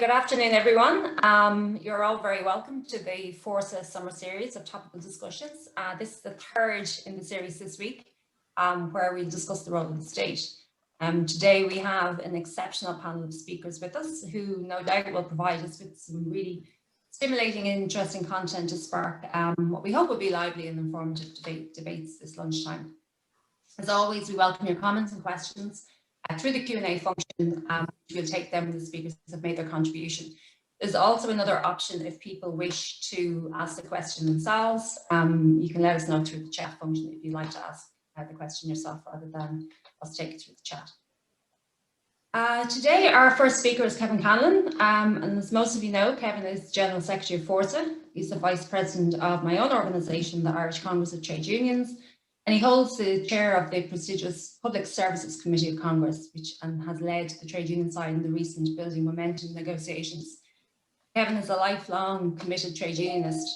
Good afternoon, everyone. You're all very welcome to the Fórsa summer series of topical discussions. This is the third in the series this week, where we'll discuss the role of the state. Today we have an exceptional panel of speakers with us who no doubt will provide us with some really stimulating and interesting content to spark what we hope will be lively and informative debates this lunchtime. As always, we welcome your comments and questions through the Q&A function. We'll take them when the speakers have made their contribution. There's also another option if people wish to ask the question themselves. You can let us know through the chat function if you'd like to ask the question yourself rather than us take it through the chat. Today our first speaker is Kevin Canlon, and as most of you know, Kevin is General Secretary of Fórsa. He's the Vice President of my own organisation, the Irish Congress of Trade Unions, and he holds the chair of the prestigious Public Services Committee of Congress, which has led the trade union side in the recent building momentum negotiations. Kevin is a lifelong committed trade unionist,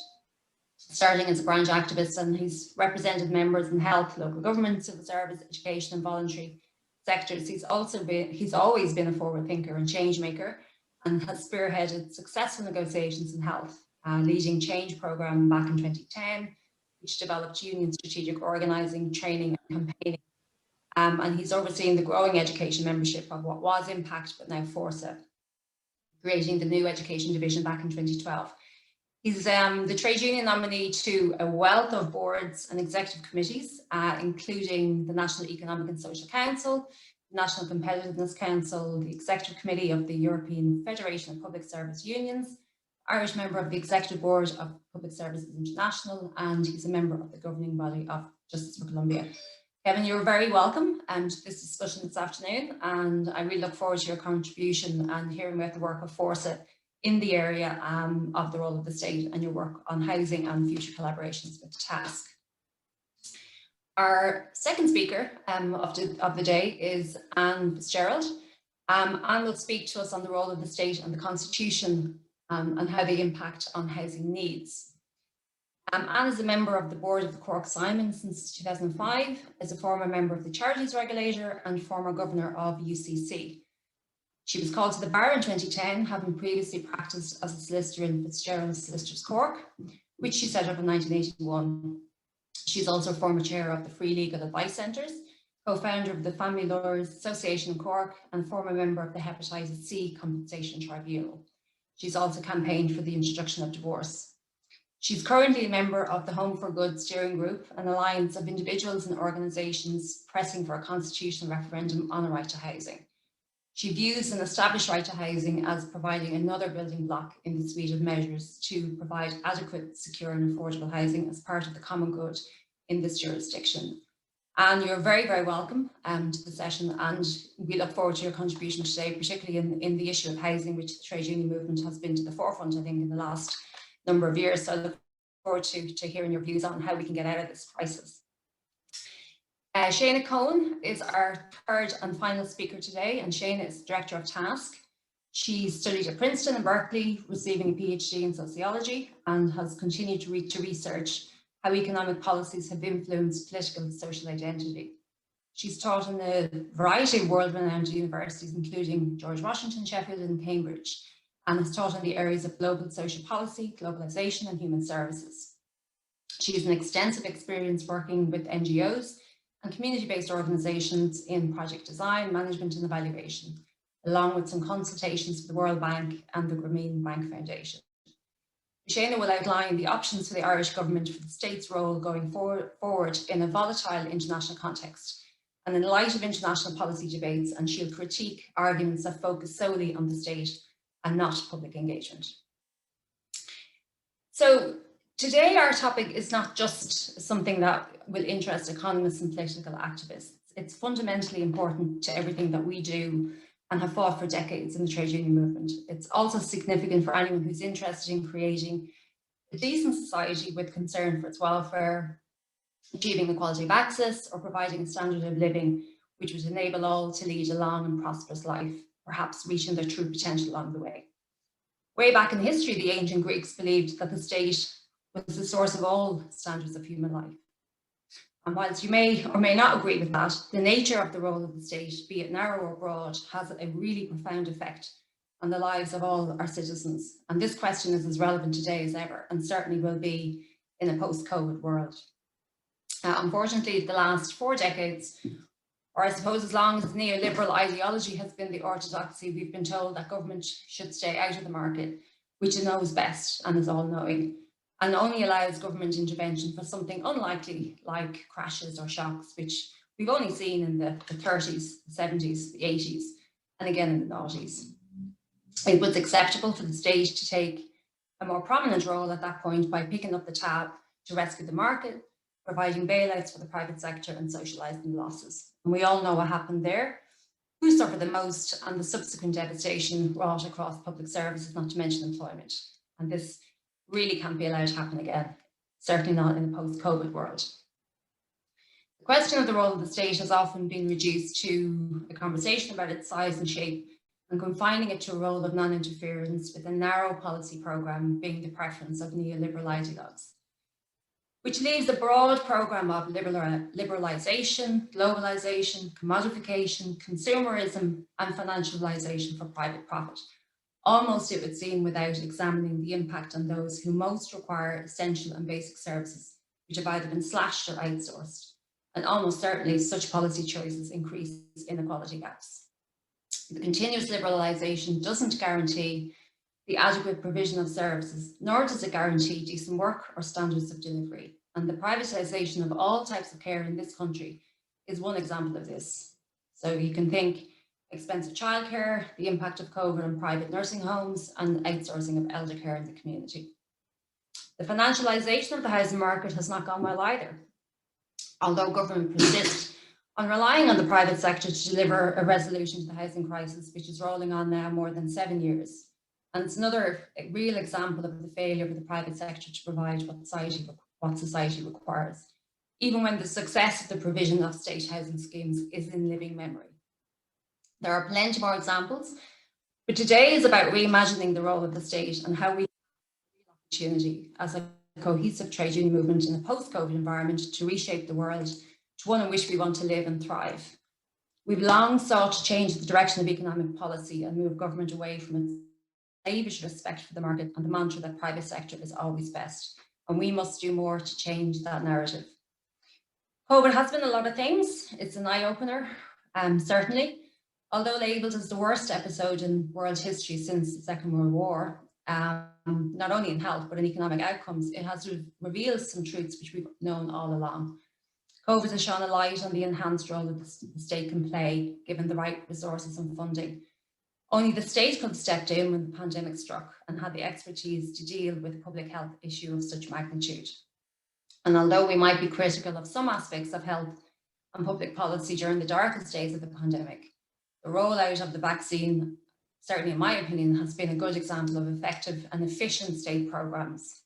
starting as a branch activist, and he's represented members in health, local government, civil service, education and voluntary sectors. He's always been a forward thinker and change maker, and has spearheaded successful negotiations in health, leading change programme back in 2010, which developed union strategic organising, training and campaigning. And he's overseeing the growing education membership of what was Impact, but now Fórsa, creating the new education division back in 2012. He's the trade union nominee to a wealth of boards and executive committees, including the National Economic and Social Council, the National Competitiveness Council, the Executive Committee of the European Federation of Public Service Unions, Irish member of the Executive Board of Public Services International, and he's a member of the governing body of Justice for Colombia. Kevin, you're very welcome to this discussion this afternoon, and I really look forward to your contribution and hearing about the work of Fórsa in the area of the role of the state and your work on housing and future collaborations with the task. Our second speaker of the day is Anne Fitzgerald. Anne will speak to us on the role of the state and the Constitution and how they impact on housing needs. Anne is a member of the board of the Cork Simon since 2005, is a former member of the Charities Regulator and former governor of UCC. She was called to the bar in 2010, having previously practiced as a solicitor in Fitzgerald Solicitors Cork, which she set up in 1981. She's also former chair of the Free Legal Advice Centres, co-founder of the Family Lawyers Association in Cork, and former member of the Hepatitis C Compensation Tribunal. She's also campaigned for the introduction of divorce. She's currently a member of the Home for Good steering group, an alliance of individuals and organisations pressing for a constitutional referendum on a right to housing. She views an established right to housing as providing another building block in the suite of measures to provide adequate, secure and affordable housing as part of the common good in this jurisdiction. And you're very, very welcome to the session, and we look forward to your contribution today, particularly in the issue of housing, which the trade union movement has been to the forefront, I think, in the last number of years. So I look forward to hearing your views on how we can get out of this crisis. Shana Cohen is our third and final speaker today, and Shana is Director of Task. She studied at Princeton and Berkeley, receiving a PhD in sociology, and has continued to research how economic policies have influenced political and social identity. She's taught in a variety of world-renowned universities, including George Washington, Sheffield and Cambridge, and has taught in the areas of global social policy, globalization and human services. She has an extensive experience working with NGOs and community-based organisations in project design, management and evaluation, along with some consultations with the World Bank and the Grameen Bank Foundation. Shana will outline the options for the Irish government for the state's role going forward in a volatile international context and in light of international policy debates, and she'll critique arguments that focus solely on the state and not public engagement. So today our topic is not just something that will interest economists and political activists. It's fundamentally important to everything that we do and have fought for decades in the trade union movement. It's also significant for anyone who's interested in creating a decent society with concern for its welfare, achieving equality of access, or providing a standard of living which would enable all to lead a long and prosperous life, perhaps reaching their true potential along the way. Way back in history, the ancient Greeks believed that the state was the source of all standards of human life. And whilst you may or may not agree with that, the nature of the role of the state, be it narrow or broad, has a really profound effect on the lives of all our citizens. And this question is as relevant today as ever, and certainly will be in a post-COVID world. Unfortunately, the last 4 decades, or I suppose as long as neoliberal ideology has been the orthodoxy, we've been told that government should stay out of the market, which it knows best and is all-knowing, and only allows government intervention for something unlikely like crashes or shocks, which we've only seen in the 30s, the 70s, the 80s, and again in the 90s. It was acceptable for the state to take a more prominent role at that point by picking up the tab to rescue the market, providing bailouts for the private sector and socialising the losses. And we all know what happened there, who suffered the most, and the subsequent devastation wrought across public services, not to mention employment. And this really can't be allowed to happen again, certainly not in a post-COVID world. The question of the role of the state has often been reduced to a conversation about its size and shape, and confining it to a role of non-interference with a narrow policy programme being the preference of neoliberal ideologues, which leaves a broad programme of liberalisation, globalisation, commodification, consumerism and financialisation for private profit. Almost, it would seem, without examining the impact on those who most require essential and basic services, which have either been slashed or outsourced. And almost certainly such policy choices increase inequality gaps. The continuous liberalisation doesn't guarantee the adequate provision of services, nor does it guarantee decent work or standards of delivery. And the privatisation of all types of care in this country is one example of this. So you can think expensive childcare, the impact of COVID on private nursing homes, and outsourcing of elder care in the community. The financialisation of the housing market has not gone well either. Although government persists on relying on the private sector to deliver a resolution to the housing crisis, which is rolling on now more than 7 years. And it's another real example of the failure of the private sector to provide what society requires, even when the success of the provision of state housing schemes is in living memory. There are plenty more examples, but today is about reimagining the role of the state and how we have the opportunity as a cohesive trade union movement in a post-COVID environment to reshape the world to one in which we want to live and thrive. We've long sought to change the direction of economic policy and move government away from its slavish respect for the market and the mantra that private sector is always best. And we must do more to change that narrative. COVID has been a lot of things. It's an eye-opener, certainly. Although labelled as the worst episode in world history since the Second World War, not only in health, but in economic outcomes, it has revealed some truths which we've known all along. COVID has shone a light on the enhanced role that the state can play, given the right resources and funding. Only the state could have stepped in when the pandemic struck and had the expertise to deal with a public health issue of such magnitude. And although we might be critical of some aspects of health and public policy during the darkest days of the pandemic, the rollout of the vaccine, certainly in my opinion, has been a good example of effective and efficient state programmes.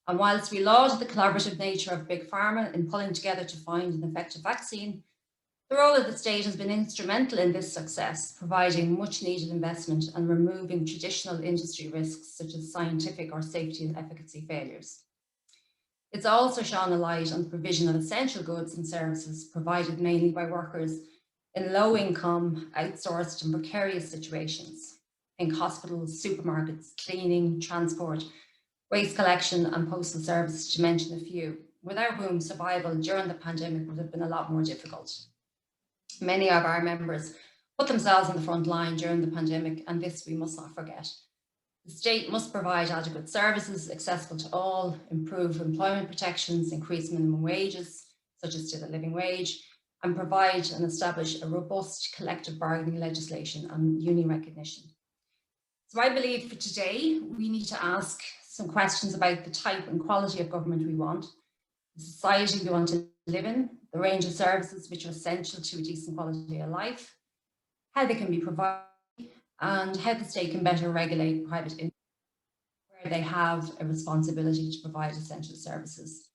And whilst we laud the collaborative nature of Big Pharma in pulling together to find an effective vaccine, the role of the state has been instrumental in this success, providing much needed investment and removing traditional industry risks such as scientific or safety and efficacy failures. It's also shone a light on the provision of essential goods and services provided mainly by workers in low income, outsourced and precarious situations. Think hospitals, supermarkets, cleaning, transport, waste collection and postal services, to mention a few, without whom survival during the pandemic would have been a lot more difficult. Many of our members put themselves on the front line during the pandemic, and this we must not forget. The state must provide adequate services accessible to all, improve employment protections, increase minimum wages, such as to the living wage, and provide and establish a robust collective bargaining legislation and union recognition. So I believe for today, we need to ask some questions about the type and quality of government we want, the society we want to live in, the range of services which are essential to a decent quality of life, how they can be provided, and how the state can better regulate private industry where they have a responsibility to provide essential services.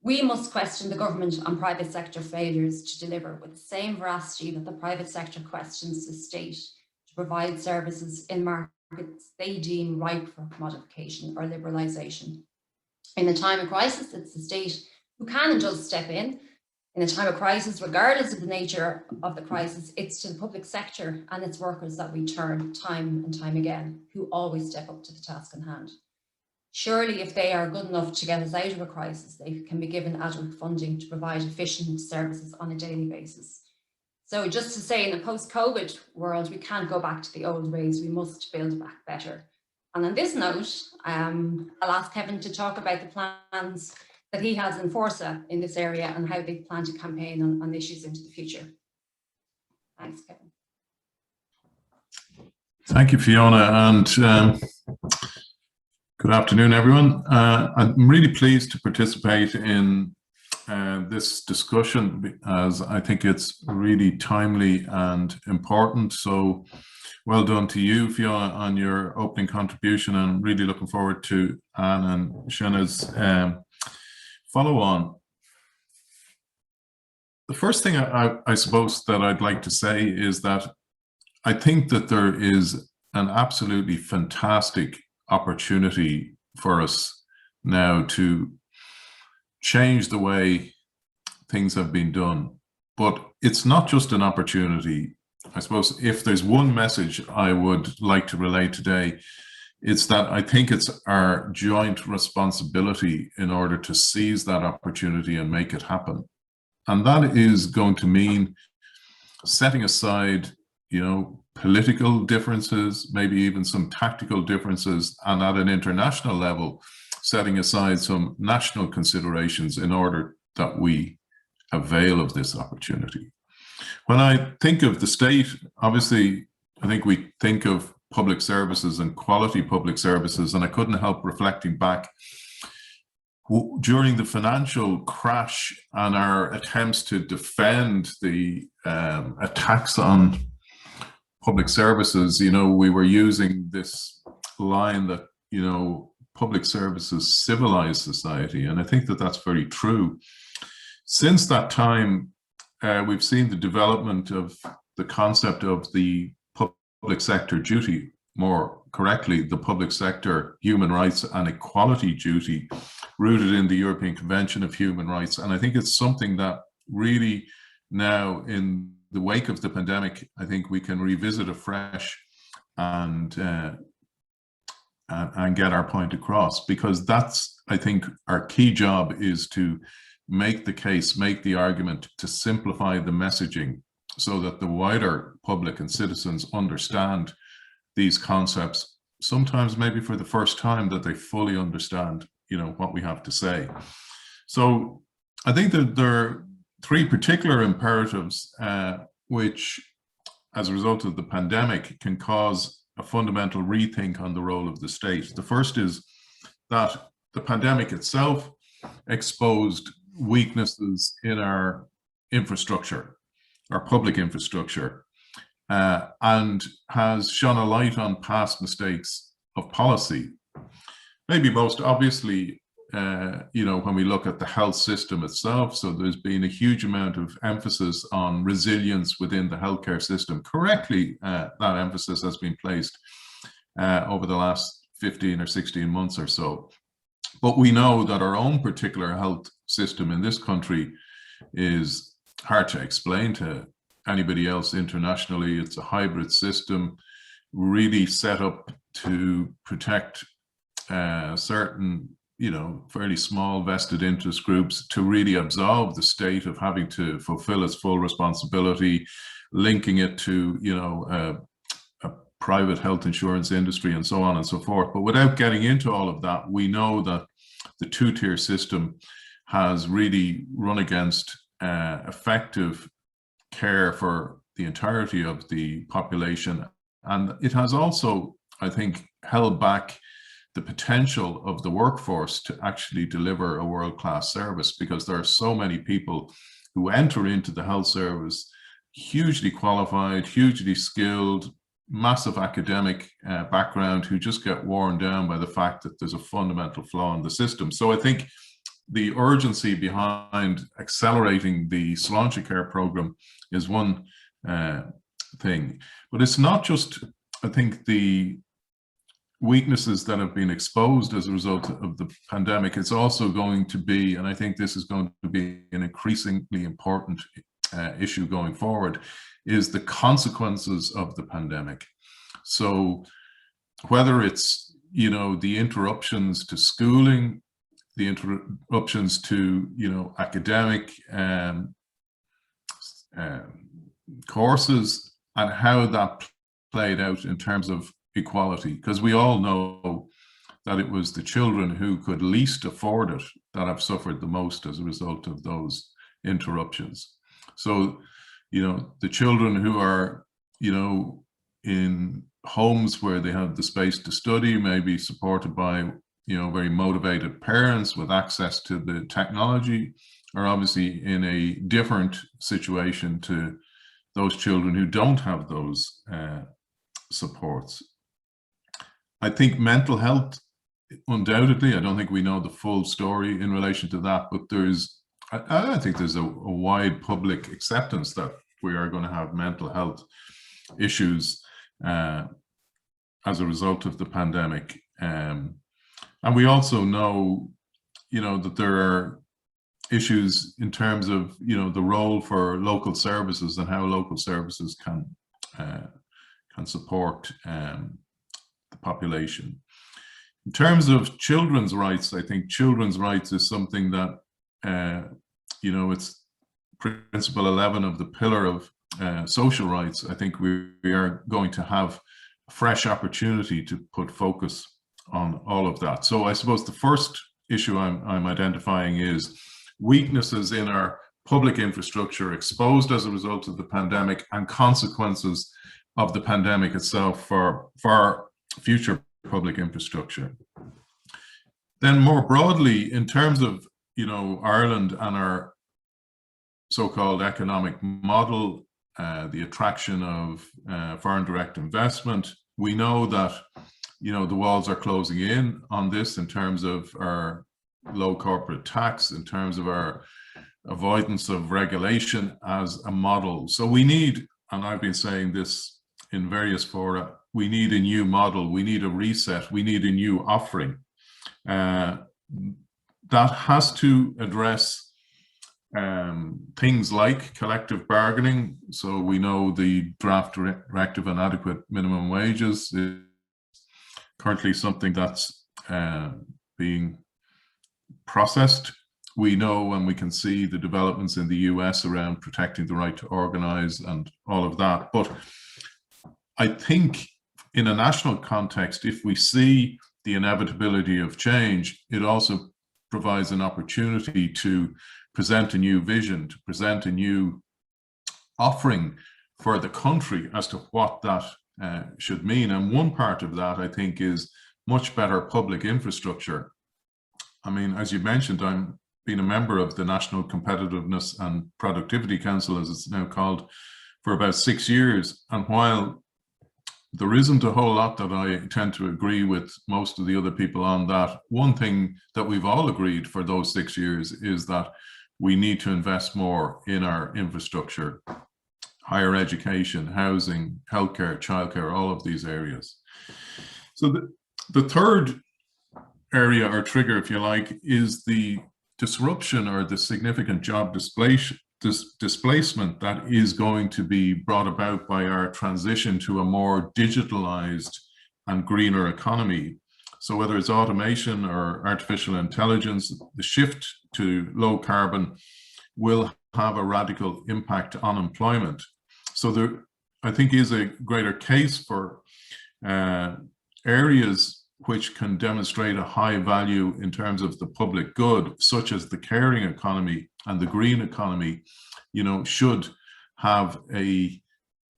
We must question the government and private sector failures to deliver with the same veracity that the private sector questions the state to provide services in markets they deem ripe for commodification or liberalisation. In a time of crisis, it's the state who can and does step in In a time of crisis, regardless of the nature of the crisis, it's to the public sector and its workers that we turn time and time again, who always step up to the task in hand. Surely, if they are good enough to get us out of a crisis, they can be given adequate funding to provide efficient services on a daily basis. So just to say, in a post-COVID world, we can't go back to the old ways. We must build back better. And on this note, I'll ask Kevin to talk about the plans that he has in Fórsa in this area and how they plan to campaign on issues into the future. Thanks, Kevin. Thank you, Fiona, and good afternoon, everyone. I'm really pleased to participate in this discussion, as I think it's really timely and important. So well done to you, Fiona, on your opening contribution. I'm really looking forward to Anne and Shanna's follow on. The first thing I suppose that I'd like to say is that I think that there is an absolutely fantastic opportunity for us now to change the way things have been done. But it's not just an opportunity. I suppose if there's one message I would like to relay today, it's that I think it's our joint responsibility in order to seize that opportunity and make it happen. And that is going to mean setting aside, political differences, maybe even some tactical differences, and at an international level, setting aside some national considerations in order that we avail of this opportunity. When I think of the state, obviously, I think we think of public services and quality public services, and I couldn't help reflecting back during the financial crash and our attempts to defend the attacks on public services. We were using this line that, public services civilize society, and I think that that's very true. Since that time, we've seen the development of the concept of the public sector duty, more correctly, the public sector human rights and equality duty, rooted in the European Convention of Human Rights. And I think it's something that really now, in the wake of the pandemic, I think we can revisit afresh and get our point across, because that's, I think, our key job is to make the case, make the argument, to simplify the messaging so that the wider public and citizens understand these concepts, sometimes maybe for the first time, that they fully understand, what we have to say. So I think that there are three particular imperatives which, as a result of the pandemic, can cause a fundamental rethink on the role of the state. The first is that the pandemic itself exposed weaknesses in our infrastructure, our public infrastructure, and has shone a light on past mistakes of policy. Maybe most obviously, when we look at the health system itself. So there's been a huge amount of emphasis on resilience within the healthcare system. Correctly, that emphasis has been placed over the last 15 or 16 months or so. But we know that our own particular health system in this country is hard to explain to anybody else internationally. It's a hybrid system, really set up to protect certain, fairly small vested interest groups, to really absolve the state of having to fulfill its full responsibility, linking it to, a private health insurance industry and so on and so forth. But without getting into all of that, we know that the two-tier system has really run against effective care for the entirety of the population. And it has also, I think, held back the potential of the workforce to actually deliver a world-class service, because there are so many people who enter into the health service hugely qualified, hugely skilled, massive academic background, who just get worn down by the fact that there's a fundamental flaw in the system. So I think the urgency behind accelerating the Sláinte Care program is one thing, but it's not just, I think, the weaknesses that have been exposed as a result of the pandemic, it's also going to be, and I think this is going to be an increasingly important issue going forward, is the consequences of the pandemic. So whether it's, you know, the interruptions to schooling, the interruptions to, you know, academic courses, and how that played out in terms of equality, because we all know that it was the children who could least afford it that have suffered the most as a result of those interruptions. So, you know, the children who are, you know, in homes where they have the space to study, maybe supported by, you know, very motivated parents with access to the technology, are obviously in a different situation to those children who don't have those supports. I think mental health, undoubtedly, I don't think we know the full story in relation to that, but I think there's a wide public acceptance that we are going to have mental health issues as a result of the pandemic. And we also know, you know, that there are issues in terms of, you know, the role for local services and how local services can support the population. In terms of children's rights, I think children's rights is something that, you know, it's principle 11 of the pillar of social rights. I think we are going to have a fresh opportunity to put focus on all of that. So I suppose the first issue I'm identifying is weaknesses in our public infrastructure exposed as a result of the pandemic, and consequences of the pandemic itself for future public infrastructure. Then more broadly, in terms of, you know, Ireland and our so-called economic model, the attraction of foreign direct investment, we know that, you know, the walls are closing in on this in terms of our low corporate tax, in terms of our avoidance of regulation as a model. So we need, and I've been saying this in various fora, we need a new model, we need a reset, we need a new offering that has to address things like collective bargaining. So we know the draft directive on adequate minimum wages is currently something that's being processed. We know, and we can see the developments in the US around protecting the right to organize and all of that. But I think in a national context, if we see the inevitability of change, it also provides an opportunity to present a new vision, to present a new offering for the country as to what that should mean. And one part of that, I think, is much better public infrastructure. I mean, as you mentioned, I'm been a member of the National Competitiveness and Productivity Council, as it's now called, for about 6 years. And while there isn't a whole lot that I tend to agree with most of the other people on that, one thing that we've all agreed for those 6 years is that we need to invest more in our infrastructure, higher education, housing, healthcare, childcare, all of these areas. So the third area or trigger, if you like, is the disruption or the significant job displacement that is going to be brought about by our transition to a more digitalized and greener economy. So whether it's automation or artificial intelligence, the shift to low carbon will have a radical impact on employment. So there, I think, is a greater case for areas which can demonstrate a high value in terms of the public good, such as the caring economy and the green economy, you know, should have a,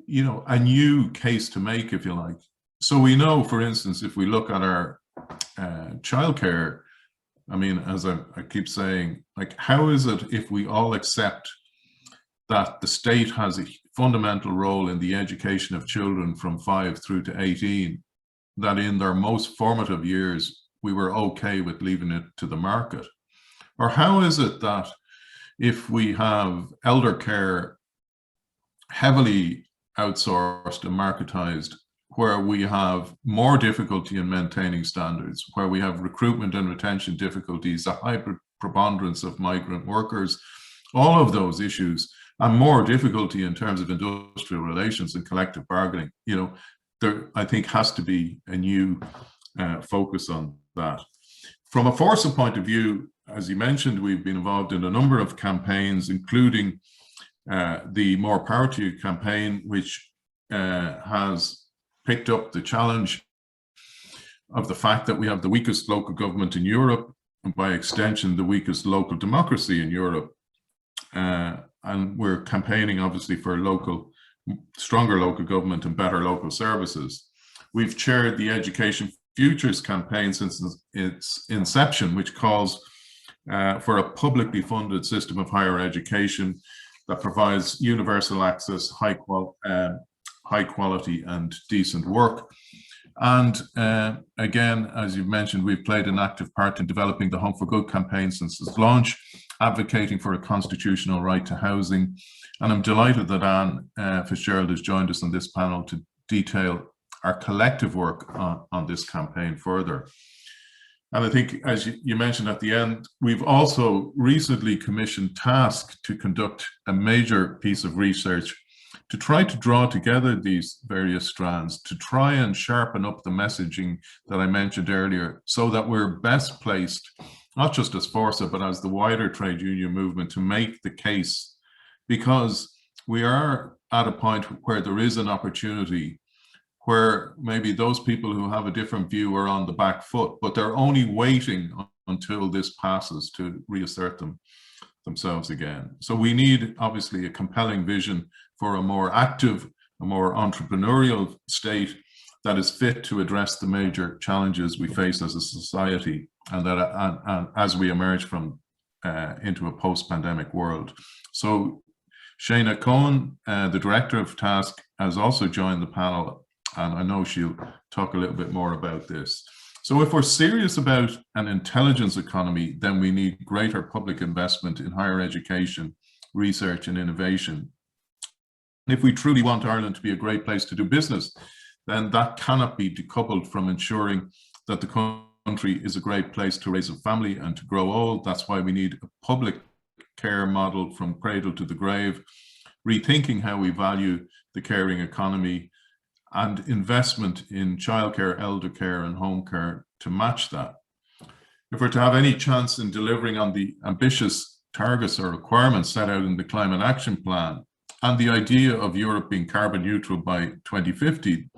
you know, a new case to make, if you like. So we know, for instance, if we look at our childcare, I mean, as I keep saying, like, how is it if we all accept that the state has a fundamental role in the education of children from 5 through to 18, that in their most formative years, we were okay with leaving it to the market? Or how is it that if we have elder care heavily outsourced and marketized, where we have more difficulty in maintaining standards, where we have recruitment and retention difficulties, a high preponderance of migrant workers, all of those issues, and more difficulty in terms of industrial relations and collective bargaining, you know, there, I think, has to be a new focus on that. From a Fórsa point of view, as you mentioned, we've been involved in a number of campaigns, including the More Power to You campaign, which has picked up the challenge of the fact that we have the weakest local government in Europe, and by extension, the weakest local democracy in Europe. And we're campaigning, obviously, for stronger local government and better local services. We've chaired the Education Futures campaign since its inception, which calls for a publicly funded system of higher education that provides universal access, high quality and decent work. And again, as you've mentioned, we've played an active part in developing the Home for Good campaign since its launch, advocating for a constitutional right to housing. And I'm delighted that Anne Fitzgerald has joined us on this panel to detail our collective work on this campaign further. And I think, as you mentioned at the end, we've also recently commissioned Task to conduct a major piece of research to try to draw together these various strands, to try and sharpen up the messaging that I mentioned earlier, so that we're best placed, not just as Fórsa, but as the wider trade union movement, to make the case, because we are at a point where there is an opportunity where maybe those people who have a different view are on the back foot, but they're only waiting until this passes to reassert themselves again. So we need, obviously, a compelling vision for a more active, a more entrepreneurial state that is fit to address the major challenges we face as a society, and that and as we emerge from into a post-pandemic world. So Shana Cohen, the director of Task, has also joined the panel, and I know she'll talk a little bit more about this. So if we're serious about an intelligence economy, then we need greater public investment in higher education, research and innovation. If we truly want Ireland to be a great place to do business, then that cannot be decoupled from ensuring that the country is a great place to raise a family and to grow old. That's why we need a public care model from cradle to the grave, rethinking how we value the caring economy, and investment in childcare, elder care and home care to match that. If we're to have any chance in delivering on the ambitious targets or requirements set out in the Climate Action Plan and the idea of Europe being carbon neutral by 2050,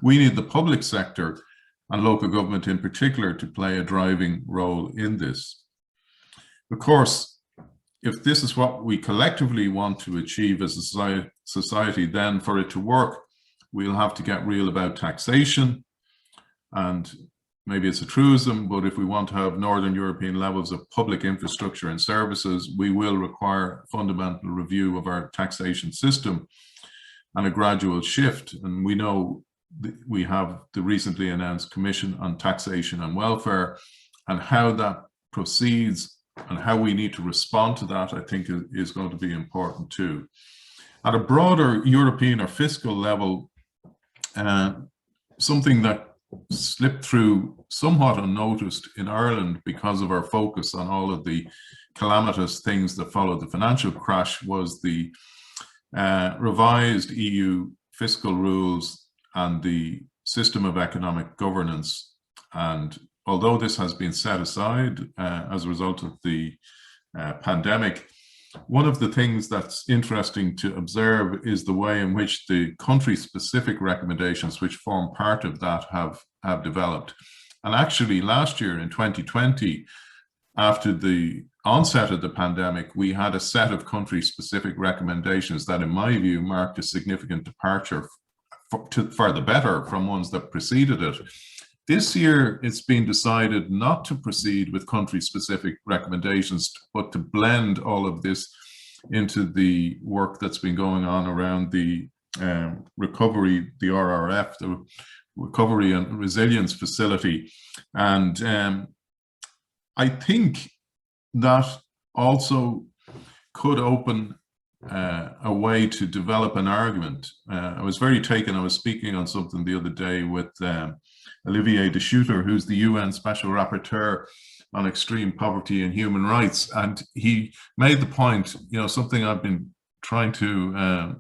we need the public sector and local government in particular to play a driving role in this. Of course, if this is what we collectively want to achieve as a society, then for it to work, we'll have to get real about taxation. And maybe it's a truism, but if we want to have Northern European levels of public infrastructure and services, we will require a fundamental review of our taxation system and a gradual shift. And we know we have the recently announced Commission on Taxation and Welfare, and how that proceeds and how we need to respond to that, I think, is going to be important too. At a broader European or fiscal level, something that slipped through somewhat unnoticed in Ireland because of our focus on all of the calamitous things that followed the financial crash was the revised EU fiscal rules and the system of economic governance. And although this has been set aside as a result of the pandemic, one of the things that's interesting to observe is the way in which the country-specific recommendations, which form part of that, have developed. And actually, last year in 2020, after the onset of the pandemic, we had a set of country-specific recommendations that, in my view, marked a significant departure for the better from ones that preceded it. This year, it's been decided not to proceed with country-specific recommendations, but to blend all of this into the work that's been going on around the recovery, the RRF, the Recovery and Resilience Facility. And I think that also could open a way to develop an argument. I was very taken. I was speaking on something the other day with Olivier de Schutter, who's the UN Special Rapporteur on extreme poverty and human rights, and he made the point, you know, something I've been trying to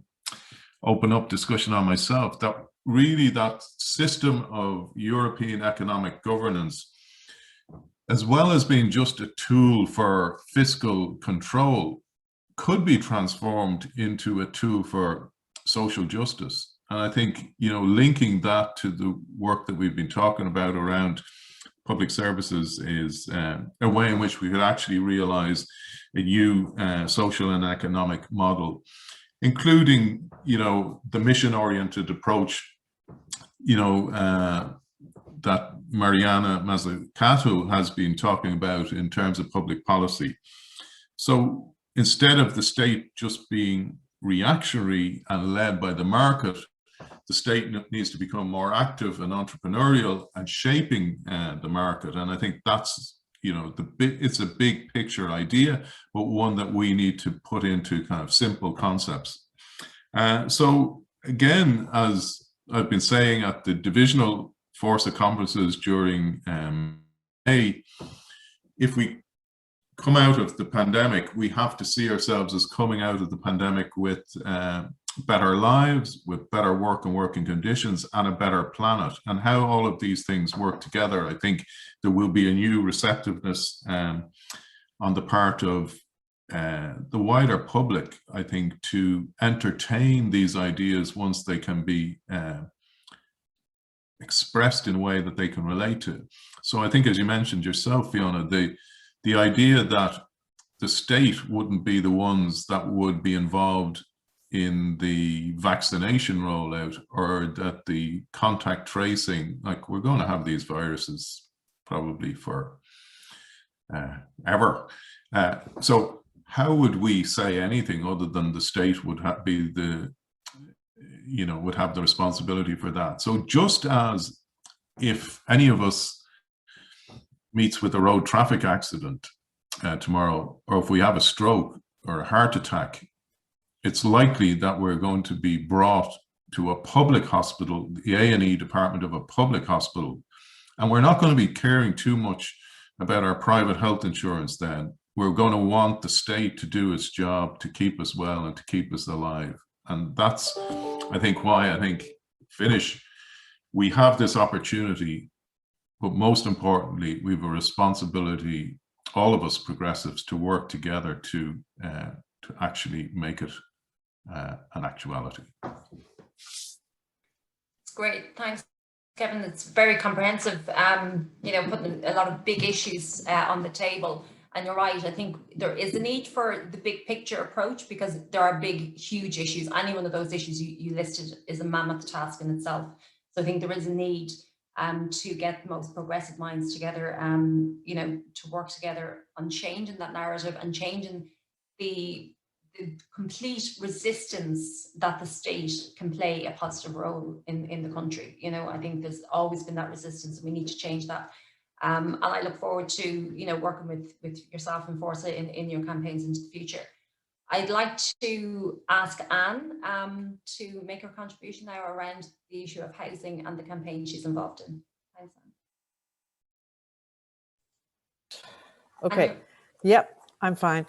open up discussion on myself, that really that system of European economic governance, as well as being just a tool for fiscal control, could be transformed into a tool for social justice. And I think, you know, linking that to the work that we've been talking about around public services is a way in which we could actually realize a new social and economic model, including, you know, the mission-oriented approach, you know, that Mariana Mazzucato has been talking about in terms of public policy. So instead of the state just being reactionary and led by the market, the state needs to become more active and entrepreneurial and shaping the market. And I think that's, you know, it's a big picture idea, but one that we need to put into kind of simple concepts. So again, as I've been saying at the divisional Fórsa conferences during May, if we come out of the pandemic, we have to see ourselves as coming out of the pandemic with better lives, with better work and working conditions, and a better planet. And how all of these things work together, I think there will be a new receptiveness on the part of the wider public, I think, to entertain these ideas once they can be expressed in a way that they can relate to. So I think, as you mentioned yourself, Fiona, the idea that the state wouldn't be the ones that would be involved in the vaccination rollout, or that the contact tracing, like, we're going to have these viruses probably for ever. So how would we say anything other than the state would be the, you know, would have the responsibility for that? So just as if any of us meets with a road traffic accident tomorrow, or if we have a stroke or a heart attack, it's likely that we're going to be brought to a public hospital, the A&E department of a public hospital, and we're not going to be caring too much about our private health insurance then. We're going to want the state to do its job to keep us well and to keep us alive. And that's, I think, why I think, finish, we have this opportunity, but most importantly, we have a responsibility, all of us progressives, to work together to actually make it an actuality. It's great. Thanks, Kevin. It's very comprehensive, you know, putting a lot of big issues on the table. And you're right, I think there is a need for the big picture approach, because there are big, huge issues. Any one of those issues you listed is a mammoth task in itself. So I think there is a need to get the most progressive minds together, you know, to work together on changing that narrative and changing the complete resistance that the state can play a positive role in the country. You know, I think there's always been that resistance, and we need to change that. And I look forward to, you know, working with yourself and Fórsa in your campaigns into the future. I'd like to ask Anne to make her contribution now around the issue of housing and the campaign she's involved in. Thanks, Anne. Okay, yep, I'm fine.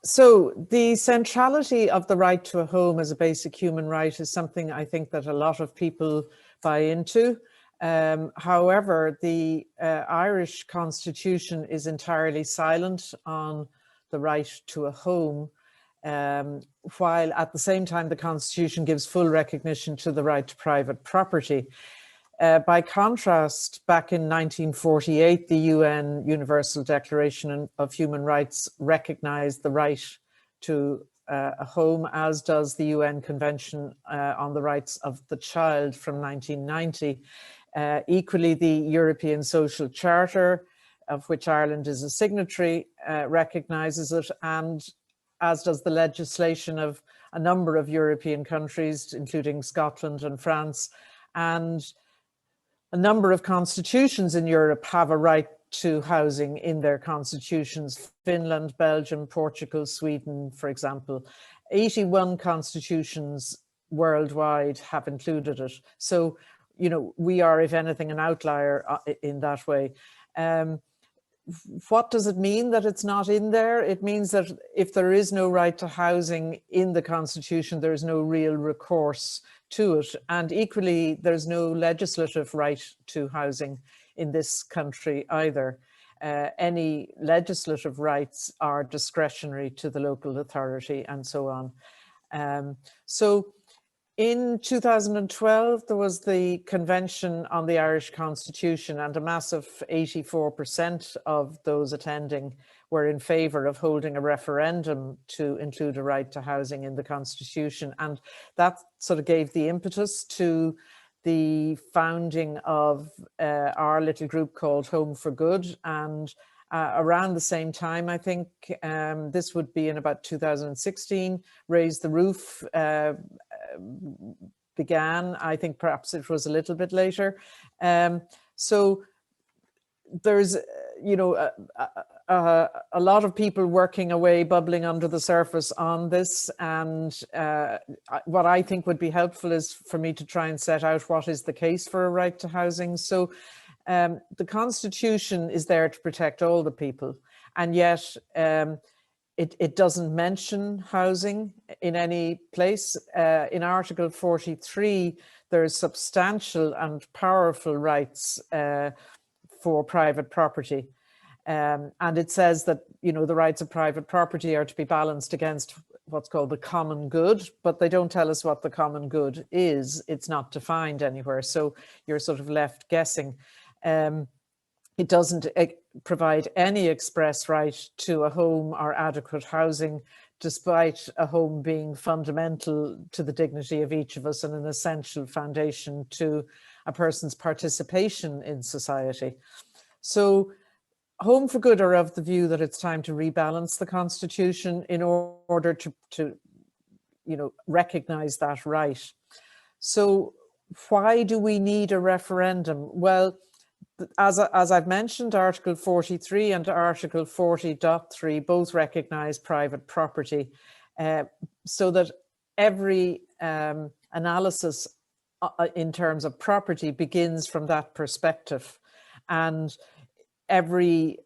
So the centrality of the right to a home as a basic human right is something I think that a lot of people buy into. However, the Irish Constitution is entirely silent on the right to a home, while at the same time the Constitution gives full recognition to the right to private property. By contrast, back in 1948, the UN Universal Declaration of Human Rights recognized the right to a home, as does the UN Convention on the Rights of the Child from 1990. Equally, the European Social Charter, of which Ireland is a signatory, recognises it, and as does the legislation of a number of European countries, including Scotland and France. And a number of constitutions in Europe have a right to housing in their constitutions. Finland, Belgium, Portugal, Sweden, for example. 81 constitutions worldwide have included it. So, you know, we are, if anything, an outlier in that way. What does it mean that it's not in there? It means that if there is no right to housing in the Constitution, there is no real recourse to it. And equally, there's no legislative right to housing in this country either. Any legislative rights are discretionary to the local authority and so on. So in 2012, there was the Convention on the Irish Constitution, and a massive 84% of those attending were in favour of holding a referendum to include a right to housing in the Constitution. And that sort of gave the impetus to the founding of our little group called Home for Good. And around the same time, I think this would be in about 2016, Raise the Roof began. I think perhaps it was a little bit later. So there's, you know, a lot of people working away, bubbling under the surface on this. And what I think would be helpful is for me to try and set out what is the case for a right to housing. So the Constitution is there to protect all the people, and yet it doesn't mention housing in any place. In Article 43, there's substantial and powerful rights for private property. And it says that, you know, the rights of private property are to be balanced against what's called the common good, but they don't tell us what the common good is. It's not defined anywhere. So you're sort of left guessing. It doesn't provide any express right to a home or adequate housing, despite a home being fundamental to the dignity of each of us and an essential foundation to a person's participation in society. So Home for Good are of the view that it's time to rebalance the Constitution in order to you know, recognize that right. So why do we need a referendum? Well, as I've mentioned, Article 43 and Article 40.3 both recognize private property, so that every analysis in terms of property begins from that perspective. And every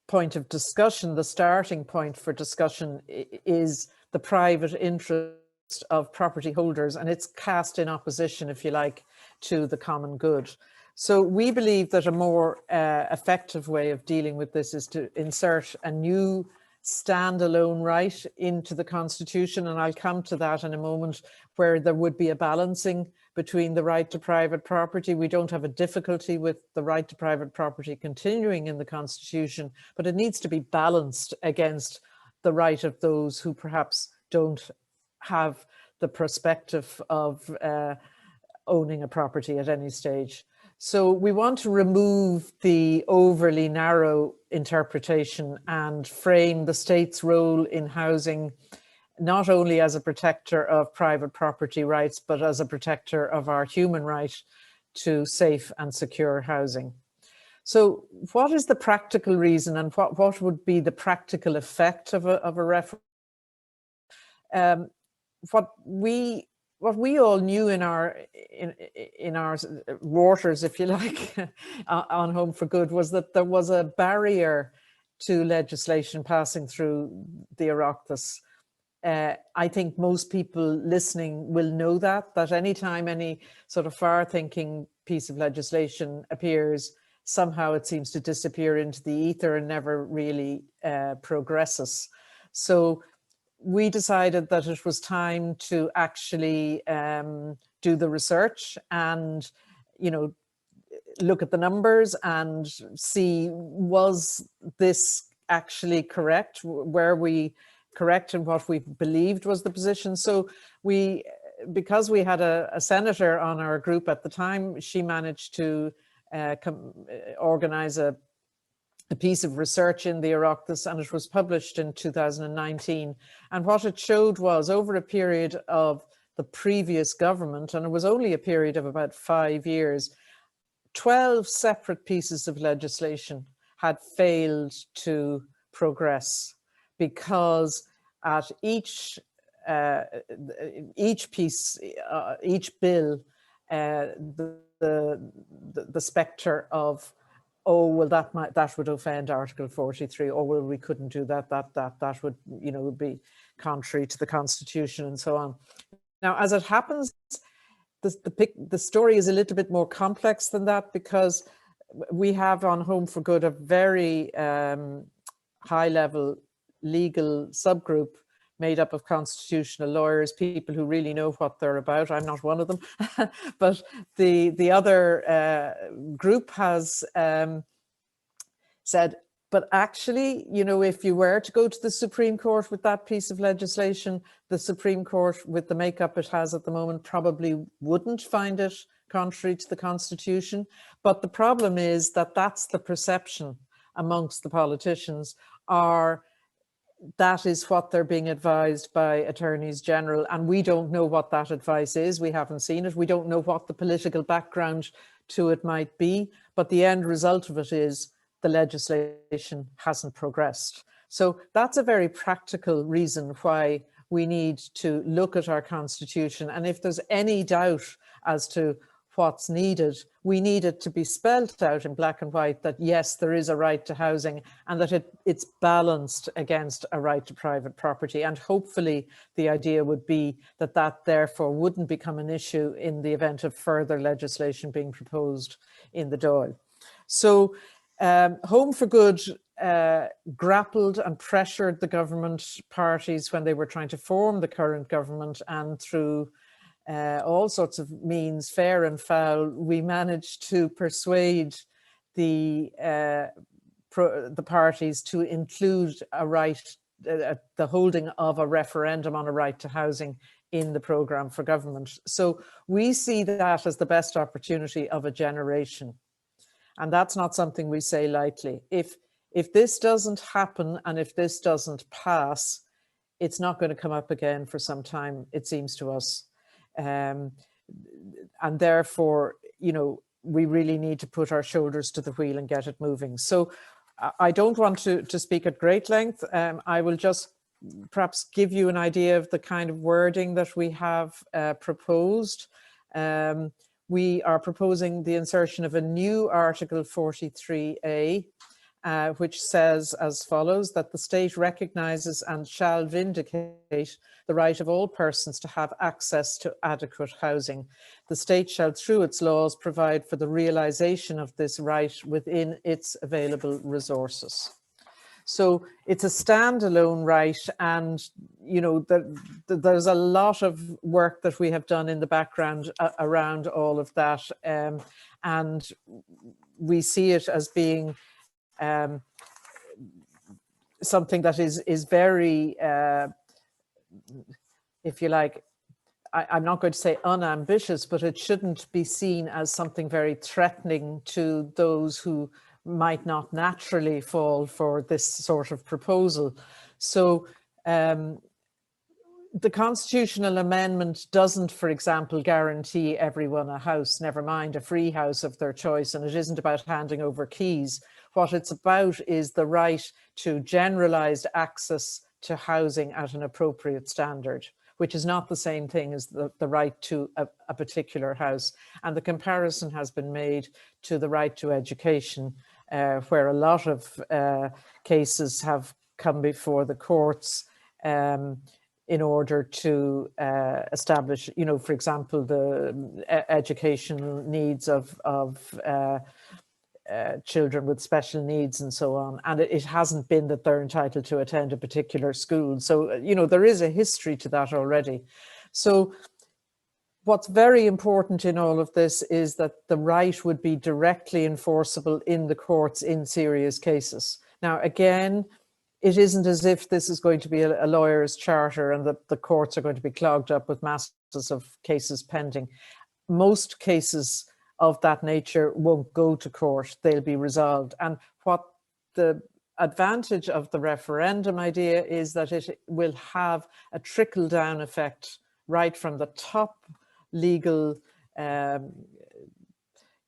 point of discussion, the starting point for discussion is the private interest of property holders, and it's cast in opposition, if you like, to the common good. So we believe that a more effective way of dealing with this is to insert a new standalone right into the Constitution, and I'll come to that in a moment, where there would be a balancing between the right to private property. We don't have a difficulty with the right to private property continuing in the Constitution, but it needs to be balanced against the right of those who perhaps don't have the perspective of owning a property at any stage. So we want to remove the overly narrow interpretation and frame the state's role in housing not only as a protector of private property rights, but as a protector of our human right to safe and secure housing. So what is the practical reason, and what would be the practical effect of a referendum? What we all knew in our waters, if you like, on Home for Good, was that there was a barrier to legislation passing through the Oireachtas. I think most people listening will know that anytime any sort of far-thinking piece of legislation appears, somehow it seems to disappear into the ether and never really progresses. So we decided that it was time to actually do the research and, you know, look at the numbers and see, was this actually correct? Were we correct in what we believed was the position? So because we had a senator on our group at the time, she managed to organize a piece of research in the Oireachtas, and it was published in 2019. And what it showed was, over a period of the previous government, and it was only a period of about 5 years, 12 separate pieces of legislation had failed to progress because at each bill, the spectre of, oh, well, that would offend Article 43, or well, we couldn't do that, that would, you know, would be contrary to the Constitution and so on. Now, as it happens, the story is a little bit more complex than that, because we have on Home for Good a very high-level legal subgroup made up of constitutional lawyers, people who really know what they're about. I'm not one of them, but the other group has said, but actually, you know, if you were to go to the Supreme Court with that piece of legislation, the Supreme Court, with the makeup it has at the moment, probably wouldn't find it contrary to the Constitution. But the problem is that that's the perception amongst the politicians, are that is what they're being advised by attorneys general. And we don't know what that advice is. We haven't seen it. We don't know what the political background to it might be. But the end result of it is the legislation hasn't progressed. So that's a very practical reason why we need to look at our Constitution. And if there's any doubt as to what's needed, we need it to be spelled out in black and white that yes, there is a right to housing, and that it's balanced against a right to private property. And hopefully the idea would be that that therefore wouldn't become an issue in the event of further legislation being proposed in the Dáil. So Home for Good grappled and pressured the government parties when they were trying to form the current government, and through all sorts of means, fair and foul, we managed to persuade the parties to include a right, the holding of a referendum on a right to housing in the programme for government. So we see that as the best opportunity of a generation. And that's not something we say lightly. If this doesn't happen, and if this doesn't pass, it's not going to come up again for some time, it seems to us. And therefore, you know, we really need to put our shoulders to the wheel and get it moving. So I don't want to speak at great length. I will just perhaps give you an idea of the kind of wording that we have proposed. We are proposing the insertion of a new Article 43A, which says as follows, that the state recognises and shall vindicate the right of all persons to have access to adequate housing. The state shall, through its laws, provide for the realisation of this right within its available resources. So it's a standalone right, and you know there's a lot of work that we have done in the background around all of that, and we see it as being something that is very, if you like, I'm not going to say unambitious, but it shouldn't be seen as something very threatening to those who might not naturally fall for this sort of proposal. So the constitutional amendment doesn't, for example, guarantee everyone a house, never mind a free house of their choice, and it isn't about handing over keys. What it's about is the right to generalised access to housing at an appropriate standard, which is not the same thing as the right to a particular house. And the comparison has been made to the right to education, where a lot of cases have come before the courts in order to establish, you know, for example, the educational needs of children with special needs and so on. And it hasn't been that they're entitled to attend a particular school. So, you know, there is a history to that already. So what's very important in all of this is that the right would be directly enforceable in the courts in serious cases. Now, again, it isn't as if this is going to be a lawyer's charter and that the courts are going to be clogged up with masses of cases pending. Most cases of that nature won't go to court, they'll be resolved. And what the advantage of the referendum idea is that it will have a trickle-down effect right from the top legal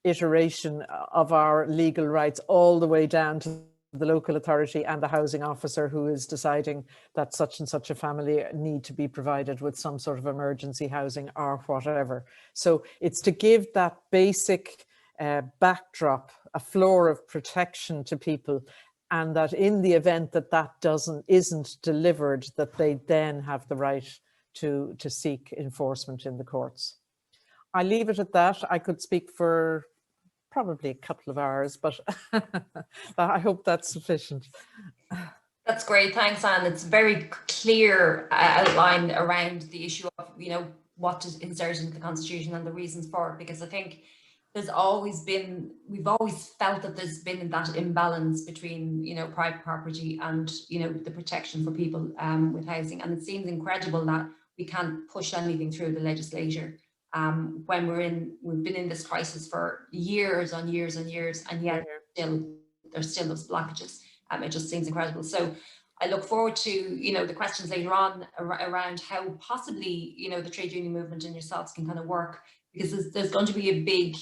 iteration of our legal rights all the way down to the local authority and the housing officer who is deciding that such and such a family need to be provided with some sort of emergency housing or whatever. So it's to give that basic backdrop, a floor of protection to people, and that in the event that that isn't delivered, that they then have the right to seek enforcement in the courts. I leave it at that. I could speak for probably a couple of hours, but I hope that's sufficient. That's great. Thanks, Anne. It's very clear outline around the issue of, what is inserted into the Constitution and the reasons for it, because I think we've always felt that there's been that imbalance between, private property and, the protection for people with housing. And it seems incredible that we can't push anything through the legislature when we've been in this crisis for years on years and years, and yet there's still those blockages. It just seems incredible. So I look forward to, the questions later on around how possibly, the trade union movement and yourselves can kind of work, because there's going to be a big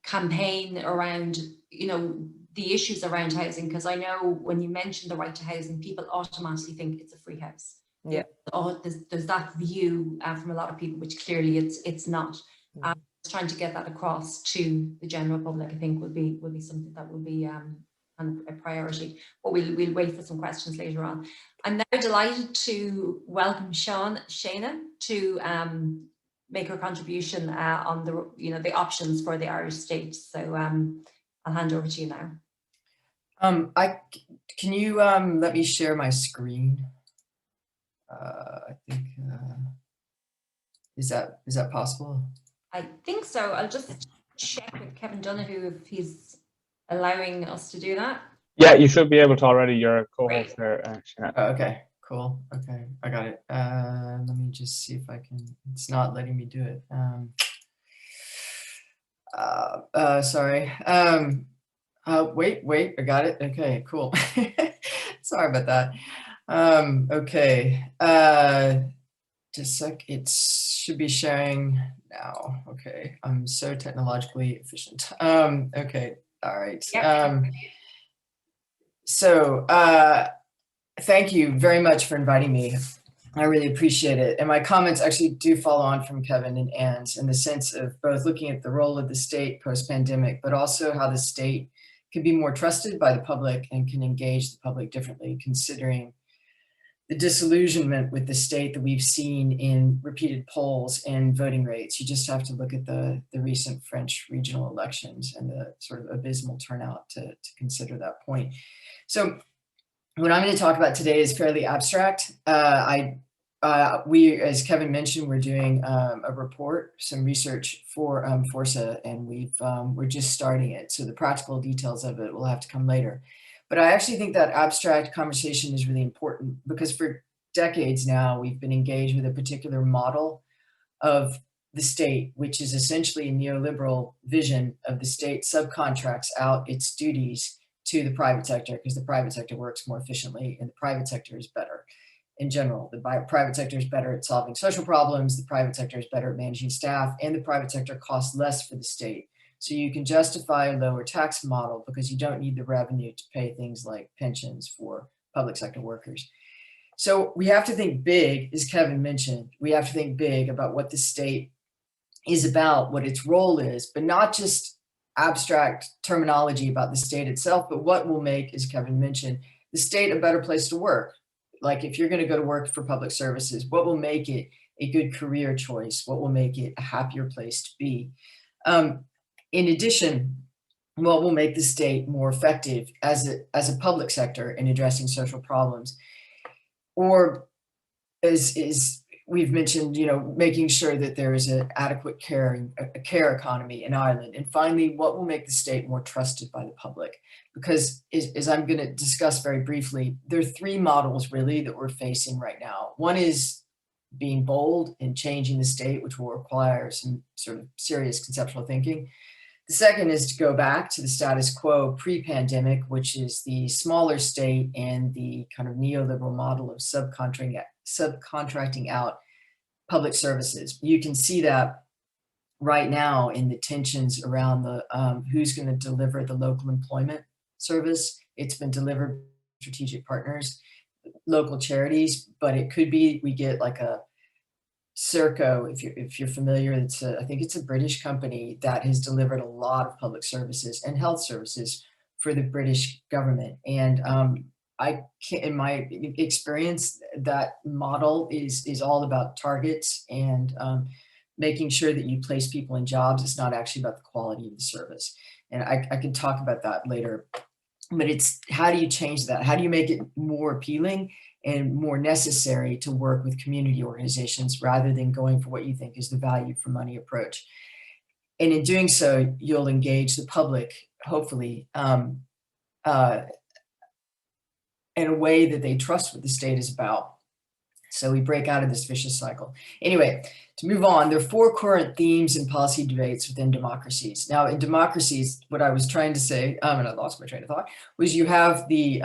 campaign around, the issues around housing, because I know when you mention the right to housing, people automatically think it's a free house. Yeah. There's that view from a lot of people, which clearly it's not. Trying to get that across to the general public, I think, will be something that will be kind of a priority. But we'll wait for some questions later on. I'm now delighted to welcome Shana to make her contribution on the options for the Irish state. So I'll hand over to you now. Can you let me share my screen? I think is that possible? I think so. I'll just check with Kevin Donoghue if he's allowing us to do that. Yeah, you should be able to already. You're a co-host there. Okay, cool. Okay, I got it. Let me just see if I can. It's not letting me do it. Sorry. Wait. I got it. Okay, cool. Sorry about that. Okay. Just a sec. It should be sharing now. Okay. I'm so technologically efficient. Okay. All right. Yep. So thank you very much for inviting me. I really appreciate it. And my comments actually do follow on from Kevin and Anne's in the sense of both looking at the role of the state post-pandemic, but also how the state can be more trusted by the public and can engage the public differently, considering the disillusionment with the state that we've seen in repeated polls and voting rates. You just have to look at the recent French regional elections and the sort of abysmal turnout to consider that point. So what I'm going to talk about today is fairly abstract. We, as Kevin mentioned, we're doing a report, some research for Fórsa, and we're just starting it. So the practical details of it will have to come later. But I actually think that abstract conversation is really important because for decades now, we've been engaged with a particular model of the state, which is essentially a neoliberal vision of the state subcontracts out its duties to the private sector because the private sector works more efficiently and the private sector is better. In general, the private sector is better at solving social problems, the private sector is better at managing staff, and the private sector costs less for the state. So you can justify a lower tax model because you don't need the revenue to pay things like pensions for public sector workers. So we have to think big, as Kevin mentioned, we have to think big about what the state is about, what its role is, but not just abstract terminology about the state itself, but what will make, as Kevin mentioned, the state a better place to work. Like if you're going to go to work for public services, what will make it a good career choice? What will make it a happier place to be? In addition, what will make the state more effective as a public sector in addressing social problems? Or as we've mentioned, making sure that there is an adequate care economy in Ireland. And finally, what will make the state more trusted by the public? Because as I'm going to discuss very briefly, there are three models really that we're facing right now. One is being bold and changing the state, which will require some sort of serious conceptual thinking. The second is to go back to the status quo pre-pandemic, which is the smaller state and the kind of neoliberal model of subcontracting out public services. You can see that right now in the tensions around the who's going to deliver the local employment service It's been delivered by strategic partners, local charities, but it could be we get like a Serco, if you're familiar, I think it's a British company that has delivered a lot of public services and health services for the British government. And in my experience, that model is all about targets and making sure that you place people in jobs. It's not actually about the quality of the service. And I can talk about that later. But it's how do you change that? How do you make it more appealing and more necessary to work with community organizations rather than going for what you think is the value for money approach? And in doing so, you'll engage the public, hopefully, in a way that they trust what the state is about. So we break out of this vicious cycle. Anyway, to move on, there are 4 current themes and policy debates within democracies. Now, in democracies, what I was trying to say, and I lost my train of thought, was you have the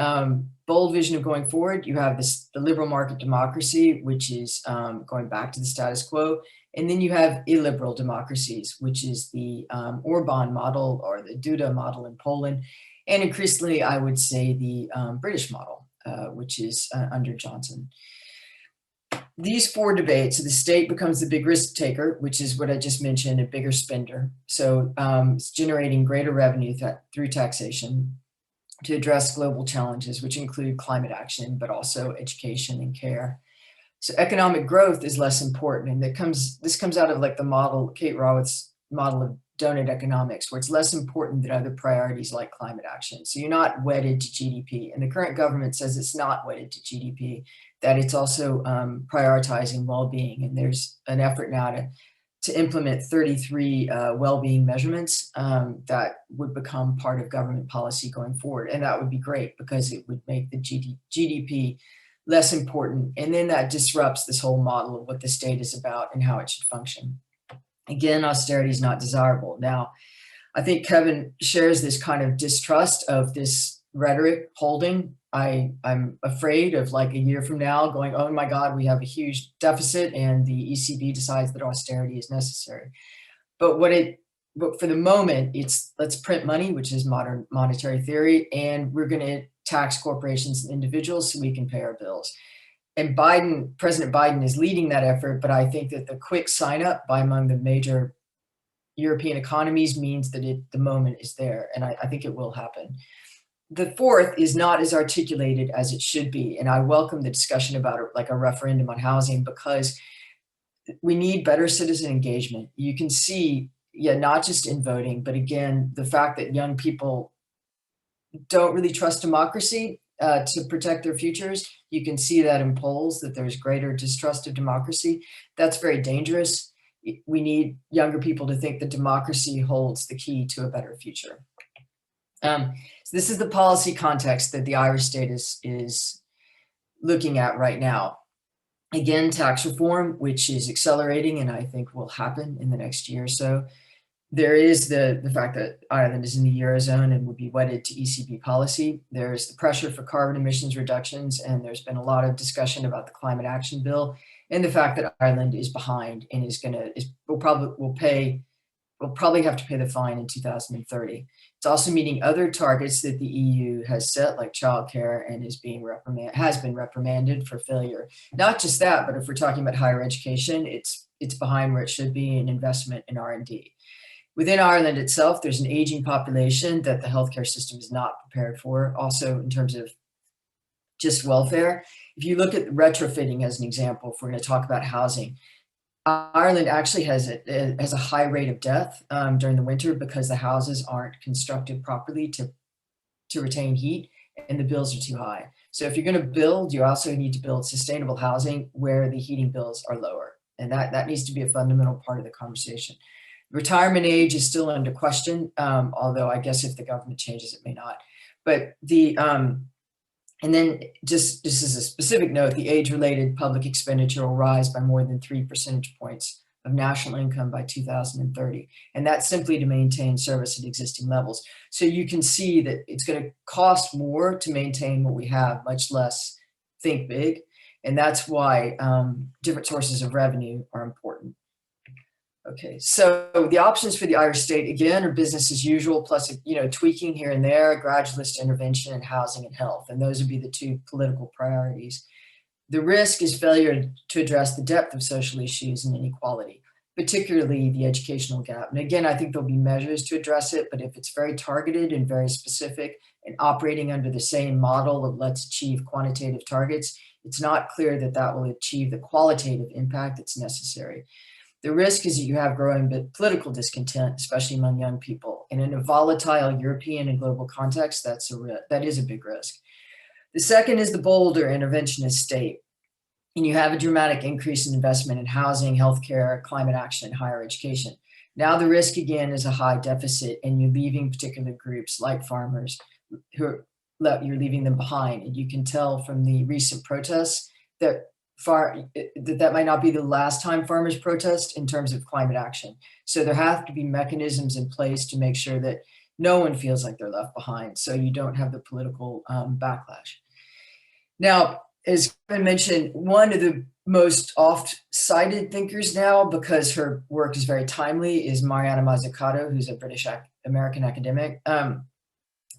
bold vision of going forward. You have the liberal market democracy, which is going back to the status quo. And then you have illiberal democracies, which is the Orban model or the Duda model in Poland. And increasingly, I would say the British model, which is under Johnson. These 4 debates, the state becomes the big risk taker, which is what I just mentioned, a bigger spender. So it's generating greater revenue through taxation to address global challenges, which include climate action, but also education and care. So economic growth is less important. And this comes out of like the model, Kate Raworth's model of donut economics, where it's less important than other priorities like climate action. So you're not wedded to GDP. And the current government says it's not wedded to GDP, that it's also prioritizing well-being. And there's an effort now to implement 33 well-being measurements that would become part of government policy going forward. And that would be great because it would make the GDP less important. And then that disrupts this whole model of what the state is about and how it should function. Again, austerity is not desirable. Now, I think Kevin shares this kind of distrust of this rhetoric holding. I'm afraid of like a year from now going, oh my God, we have a huge deficit and the ECB decides that austerity is necessary. But for the moment, it's let's print money, which is modern monetary theory, and we're going to tax corporations and individuals so we can pay our bills. And President Biden is leading that effort, but I think that the quick sign up by among the major European economies means that the moment is there, and I think it will happen. The 4th is not as articulated as it should be, and I welcome the discussion about like a referendum on housing because we need better citizen engagement. You can see, not just in voting, but again, the fact that young people don't really trust democracy to protect their futures. You can see that in polls that there's greater distrust of democracy. That's very dangerous. We need younger people to think that democracy holds the key to a better future. So this is the policy context that the Irish state is looking at right now. Again, tax reform, which is accelerating and I think will happen in the next year or so. There is the fact that Ireland is in the Eurozone and would be wedded to ECB policy. There's the pressure for carbon emissions reductions, and there's been a lot of discussion about the climate action bill and the fact that Ireland is behind and will probably have to pay the fine in 2030. It's also meeting other targets that the EU has set, like childcare, and has been reprimanded for failure. Not just that, but if we're talking about higher education, it's behind where it should be in investment in R&D. Within Ireland itself, there's an aging population that the healthcare system is not prepared for. Also, in terms of just welfare, if you look at retrofitting as an example, if we're going to talk about housing, Ireland actually has a high rate of death during the winter because the houses aren't constructed properly to retain heat, and the bills are too high. So if you're going to build, you also need to build sustainable housing where the heating bills are lower, and that needs to be a fundamental part of the conversation. Retirement age is still under question, although I guess if the government changes, it may not. But and then just as a specific note, the age-related public expenditure will rise by more than 3 percentage points of national income by 2030. And that's simply to maintain service at existing levels. So you can see that it's going to cost more to maintain what we have, much less think big. And that's why different sources of revenue are important. Okay, so the options for the Irish state, again, are business as usual, plus, tweaking here and there, gradualist intervention in housing and health. And those would be the two political priorities. The risk is failure to address the depth of social issues and inequality, particularly the educational gap. And again, I think there'll be measures to address it, but if it's very targeted and very specific and operating under the same model of let's achieve quantitative targets, it's not clear that that will achieve the qualitative impact that's necessary. The risk is that you have growing political discontent, especially among young people. And in a volatile European and global context, that is a big risk. The second is the bolder interventionist state. And you have a dramatic increase in investment in housing, healthcare, climate action, and higher education. Now the risk again is a high deficit, and you're leaving particular groups like farmers you're leaving them behind. And you can tell from the recent protests that that might not be the last time farmers protest in terms of climate action. So there have to be mechanisms in place to make sure that no one feels like they're left behind, so you don't have the political backlash. Now, as Kevin mentioned, one of the most oft-cited thinkers now, because her work is very timely, is Mariana Mazzucato, who's a British-American academic.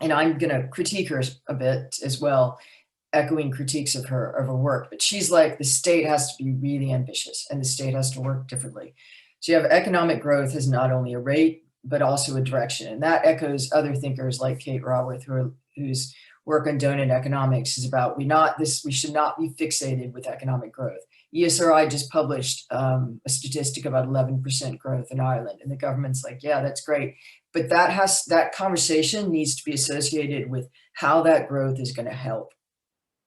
And I'm going to critique her a bit as well, echoing critiques of her work. But she's like, the state has to be really ambitious and the state has to work differently. So you have economic growth as not only a rate, but also a direction. And that echoes other thinkers like Kate Raworth, whose work on donut economics is about we should not be fixated with economic growth. ESRI just published a statistic about 11% growth in Ireland, and the government's like, yeah, that's great. But that conversation needs to be associated with how that growth is going to help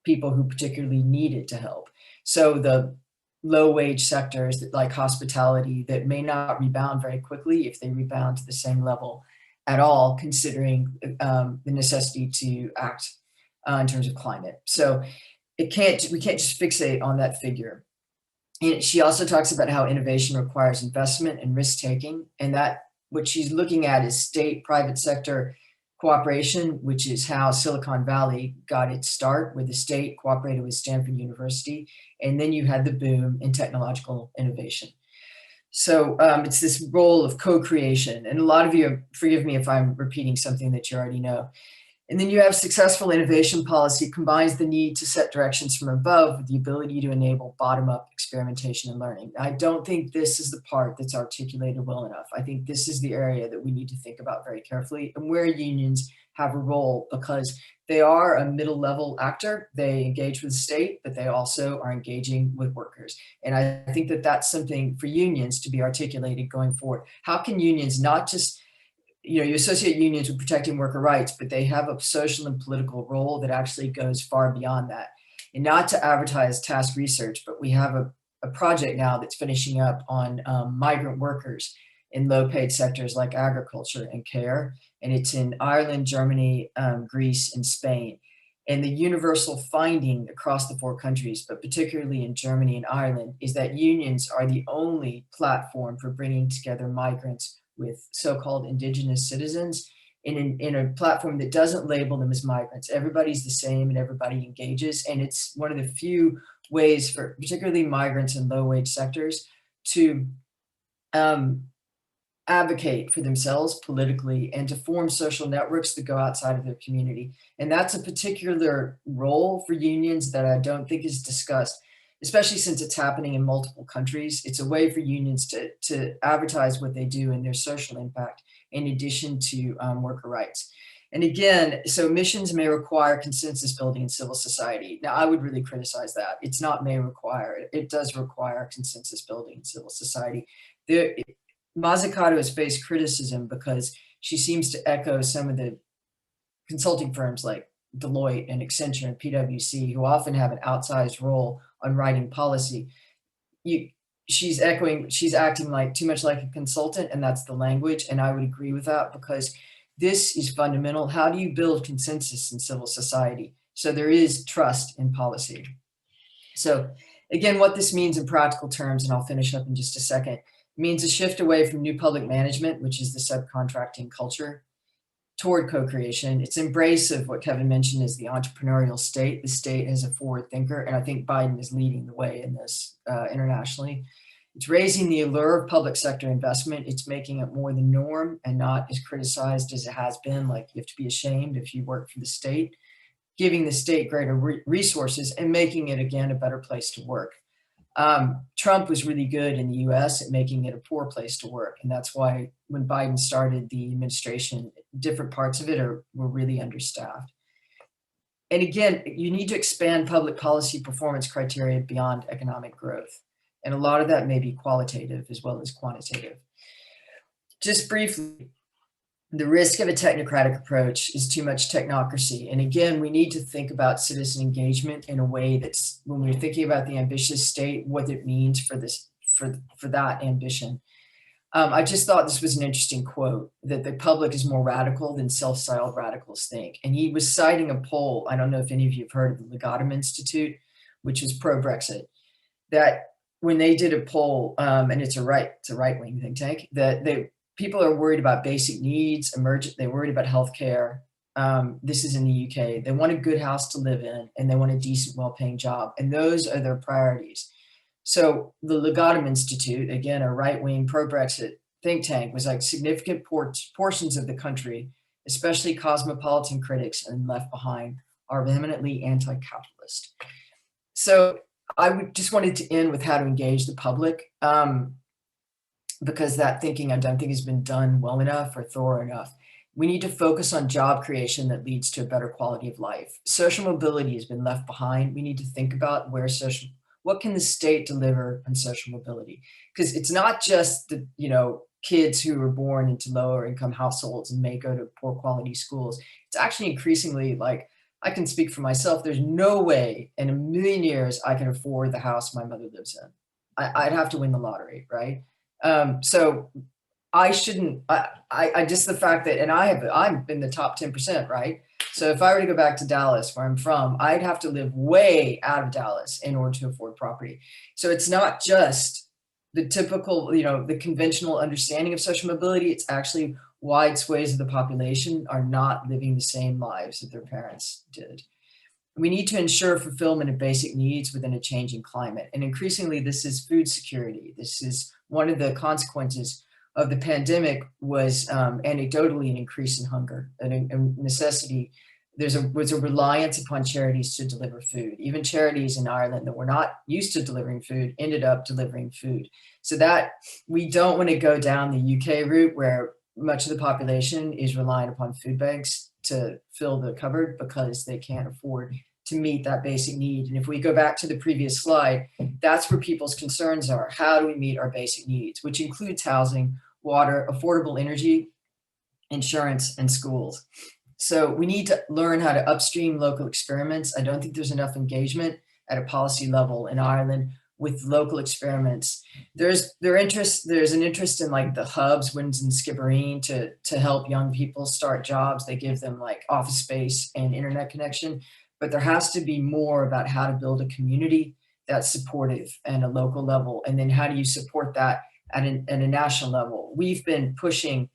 people who particularly need it to help. So the low wage sectors like hospitality that may not rebound very quickly if they rebound to the same level at all, considering the necessity to act in terms of climate. So we can't just fixate on that figure. And she also talks about how innovation requires investment and risk taking, and that what she's looking at is state private sector cooperation, which is how Silicon Valley got its start, where the state cooperated with Stanford University, and then you had the boom in technological innovation. So it's this role of co-creation, and a lot of you, forgive me if I'm repeating something that you already know. And then you have successful innovation policy combines the need to set directions from above with the ability to enable bottom-up experimentation and learning. I don't think this is the part that's articulated well enough. I think this is the area that we need to think about very carefully, and where unions have a role, because they are a middle-level actor. They engage with the state, but they also are engaging with workers. And I think that that's something for unions to be articulated going forward. How can unions not just, you associate unions with protecting worker rights, but they have a social and political role that actually goes far beyond that. And not to advertise task research, but we have a project now that's finishing up on migrant workers in low-paid sectors like agriculture and care. And it's in Ireland, Germany, Greece, and Spain. And the universal finding across the 4 countries, but particularly in Germany and Ireland, is that unions are the only platform for bringing together migrants with so-called indigenous citizens in a platform that doesn't label them as migrants. Everybody's the same and everybody engages. And it's one of the few ways for particularly migrants in low-wage sectors to advocate for themselves politically and to form social networks that go outside of their community. And that's a particular role for unions that I don't think is discussed, especially since it's happening in multiple countries. It's a way for unions to advertise what they do and their social impact in addition to worker rights. And again, so missions may require consensus building in civil society. Now, I would really criticize that. It's not may require, it does require consensus building in civil society. Mazzucato has faced criticism because she seems to echo some of the consulting firms like Deloitte and Accenture and PwC, who often have an outsized role on writing policy. She's acting like too much like a consultant, and that's the language. And I would agree with that, because this is fundamental. How do you build consensus in civil society so there is trust in policy? So again, what this means in practical terms, and I'll finish up in just a second, means a shift away from new public management, which is the subcontracting culture, toward co-creation. It's embrace of what Kevin mentioned is the entrepreneurial state. The state as a forward thinker, and I think Biden is leading the way in this internationally. It's raising the allure of public sector investment. It's making it more the norm and not as criticized as it has been. Like, you have to be ashamed if you work for the state, giving the state greater resources and making it, again, a better place to work. Trump was really good in the US at making it a poor place to work. And that's why when Biden started the administration, different parts of it were really understaffed. And again, you need to expand public policy performance criteria beyond economic growth. And a lot of that may be qualitative as well as quantitative. Just briefly, the risk of a technocratic approach is too much technocracy. And again, we need to think about citizen engagement in a way that's, when we're thinking about the ambitious state, what it means for this, for that ambition. I just thought this was an interesting quote, that the public is more radical than self-styled radicals think. And he was citing a poll, I don't know if any of you have heard of the Legatum Institute, which is pro-Brexit, that when they did a poll, and it's a right-wing think tank, that people are worried about basic needs, they're worried about healthcare. This is in the UK. They want a good house to live in, and they want a decent, well-paying job. And those are their priorities. So the Legatum Institute, again, a right-wing pro-Brexit think tank, was like, significant portions of the country, especially cosmopolitan critics and left behind, are eminently anti-capitalist. So I just wanted to end with how to engage the public, because that thinking I don't think has been done well enough or thorough enough. We need to focus on job creation that leads to a better quality of life. Social mobility has been left behind. We need to think about what can the state deliver on social mobility? Because it's not just the kids who are born into lower income households and may go to poor quality schools. It's actually increasingly, like, I can speak for myself, there's no way in a million years I can afford the house my mother lives in. I'd have to win the lottery, right? So I shouldn't, I just, the fact that, and I'm in the top 10%, right? So if I were to go back to Dallas, where I'm from, I'd have to live way out of Dallas in order to afford property. So it's not just the typical, the conventional understanding of social mobility. It's actually wide swathes of the population are not living the same lives that their parents did. We need to ensure fulfillment of basic needs within a changing climate. And increasingly, this is food security. This is one of the consequences of the pandemic, was anecdotally an increase in hunger, and a necessity. Was a reliance upon charities to deliver food. Even charities in Ireland that were not used to delivering food ended up delivering food. So that we don't want to go down the UK route, where much of the population is relying upon food banks to fill the cupboard because they can't afford to meet that basic need. And if we go back to the previous slide, that's where people's concerns are. How do we meet our basic needs, which includes housing, water, affordable energy, insurance, and schools. So we need to learn how to upstream local experiments. I don't think there's enough engagement at a policy level in Ireland with local experiments. There's an interest in, like, the hubs, Winds and Skibbereen, to help young people start jobs. They give them, like, office space and internet connection, but there has to be more about how to build a community that's supportive at a local level. And then how do you support that at a national level? We've been pushing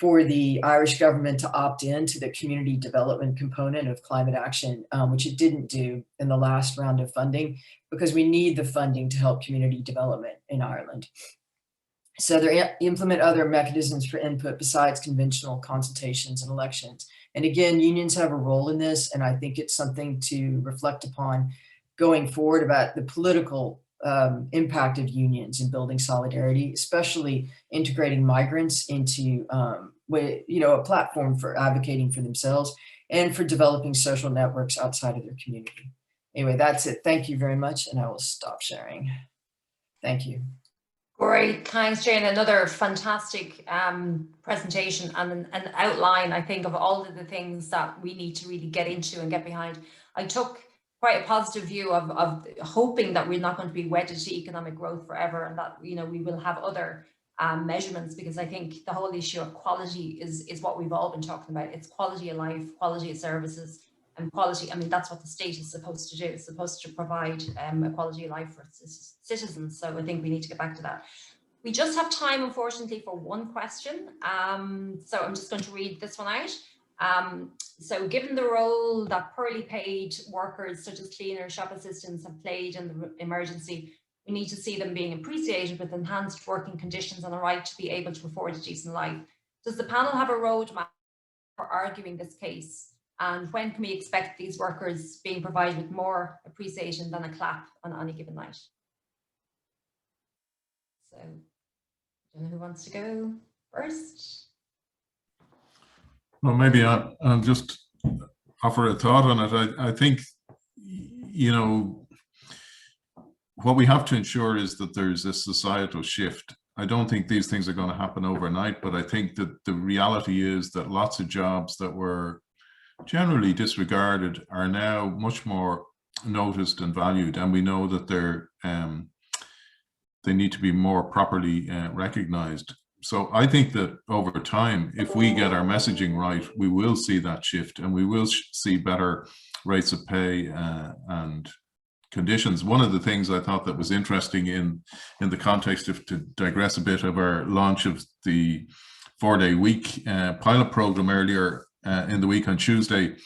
for the Irish government to opt in to the community development component of climate action, which it didn't do in the last round of funding, because we need the funding to help community development in Ireland. So they implement other mechanisms for input besides conventional consultations and elections. And again, unions have a role in this, and I think it's something to reflect upon going forward about the political impact of unions in building solidarity, especially integrating migrants into a platform for advocating for themselves and for developing social networks outside of their community. Anyway, that's it. Thank you very much, and I will stop sharing. Thank you. Great, thanks, Jane. Another fantastic presentation and an outline, I think, of all of the things that we need to really get into and get behind. I took quite a positive view of hoping that we're not going to be wedded to economic growth forever, and that we will have other measurements, because I think the whole issue of quality is what we've all been talking about. It's quality of life, quality of services, and quality. I mean, that's what the state is supposed to do. It's supposed to provide a quality of life for its citizens. So I think we need to get back to that. We just have time, unfortunately, for one question. So I'm just going to read this one out. So given the role that poorly paid workers such as cleaners, shop assistants have played in the emergency, We need to see them being appreciated with enhanced working conditions and a right to be able to afford a decent life. Does the panel have a roadmap for arguing this case? And when can we expect these workers being provided with more appreciation than a clap on any given night? So, I don't know who wants to go first. Well, maybe I'll just offer a thought on it. I think, you know, what we have to ensure is that there's a societal shift. I don't think these things are going to happen overnight, but I think that the reality is that lots of jobs that were generally disregarded are now much more noticed and valued, and we know that they need to be more properly recognized. So I think that over time, if we get our messaging right, we will see that shift, and we will see better rates of pay and conditions. One of the things I thought that was interesting in the context of, to digress a bit, of our launch of the 4-day week pilot program earlier in the week on Tuesday,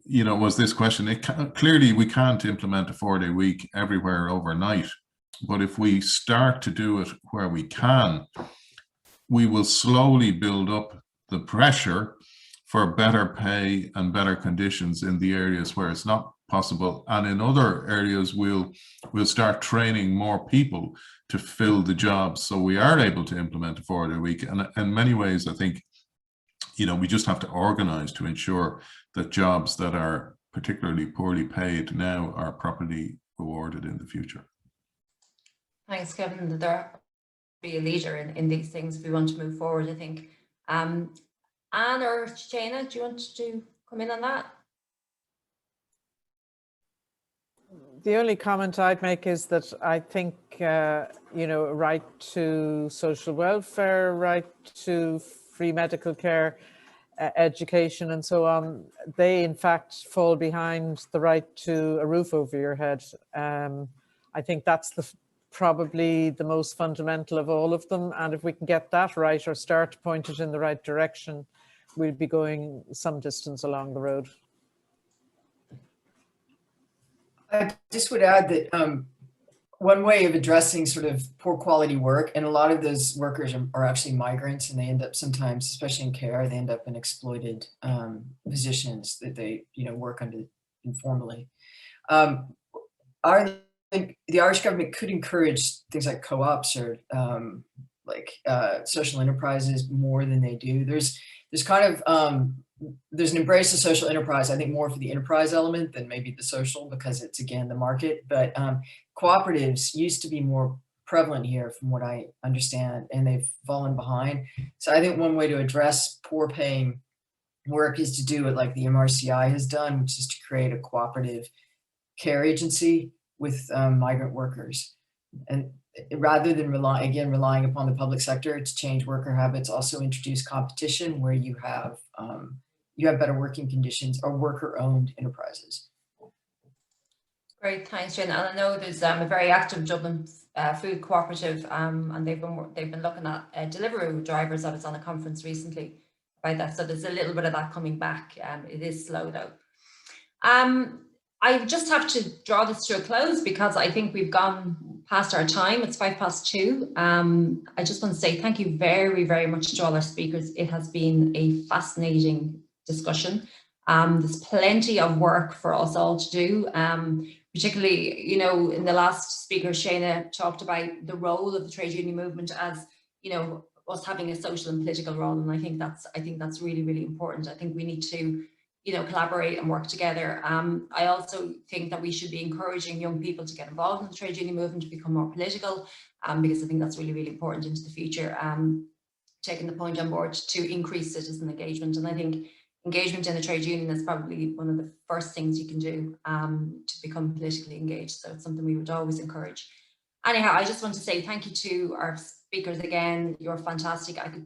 you know, was this question. Clearly we can't implement a 4-day week everywhere overnight, but if we start to do it where we can, we will slowly build up the pressure for better pay and better conditions in the areas where it's not possible, and in other areas we'll start training more people to fill the jobs, so we are able to implement a 4-day week. And in many ways, I think, you know, we just have to organize to ensure that jobs that are particularly poorly paid now are properly rewarded in the future. Thanks, Kevin. That there be a leader in these things if we want to move forward, I think. Anne or Shana, do you want to come in on that? The only comment I'd make is that I think, you know, right to social welfare, right to free medical care, education and so on, they in fact fall behind the right to a roof over your head. I think that's probably the most fundamental of all of them. And if we can get that right, or start to point it in the right direction, we'll be going some distance along the road. I just would add that one way of addressing sort of poor quality work, and a lot of those workers are actually migrants, and they end up sometimes, especially in care, they end up in exploited positions that they, you know, work under informally. The Irish government could encourage things like co-ops or social enterprises more than they do. There's kind of there's an embrace of social enterprise, I think, more for the enterprise element than maybe the social, because it's, again, the market. But cooperatives used to be more prevalent here from what I understand, and they've fallen behind. So I think one way to address poor paying work is to do it like the MRCI has done, which is to create a cooperative care agency with migrant workers. And rather than relying upon the public sector to change worker habits, also introduce competition where you have better working conditions, or worker-owned enterprises. Great, thanks, Jen. And I know there's a very active Dublin food cooperative, and they've been looking at Deliveroo drivers. I was on a conference recently about that, so there's a little bit of that coming back. It is slow though. I just have to draw this to a close because I think we've gone past our time. It's 2:05. I just want to say thank you very, very much to all our speakers. It has been a fascinating discussion. There's plenty of work for us all to do, particularly, you know, in the last speaker, Shana talked about the role of the trade union movement as, you know, us having a social and political role. And I think that's really, really important. I think we need to, you know, collaborate and work together. I also think that we should be encouraging young people to get involved in the trade union movement, to become more political, because I think that's really, really important into the future. Taking the point on board to increase citizen engagement. And I think engagement in the trade union is probably one of the first things you can do to become politically engaged. So it's something we would always encourage. Anyhow, I just want to say thank you to our speakers again. You're fantastic. I could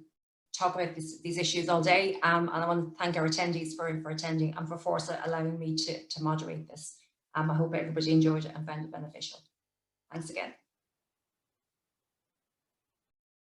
talk about these issues all day, and I want to thank our attendees for attending, and for Fórsa allowing me to moderate this. I hope everybody enjoyed it and found it beneficial. Thanks again.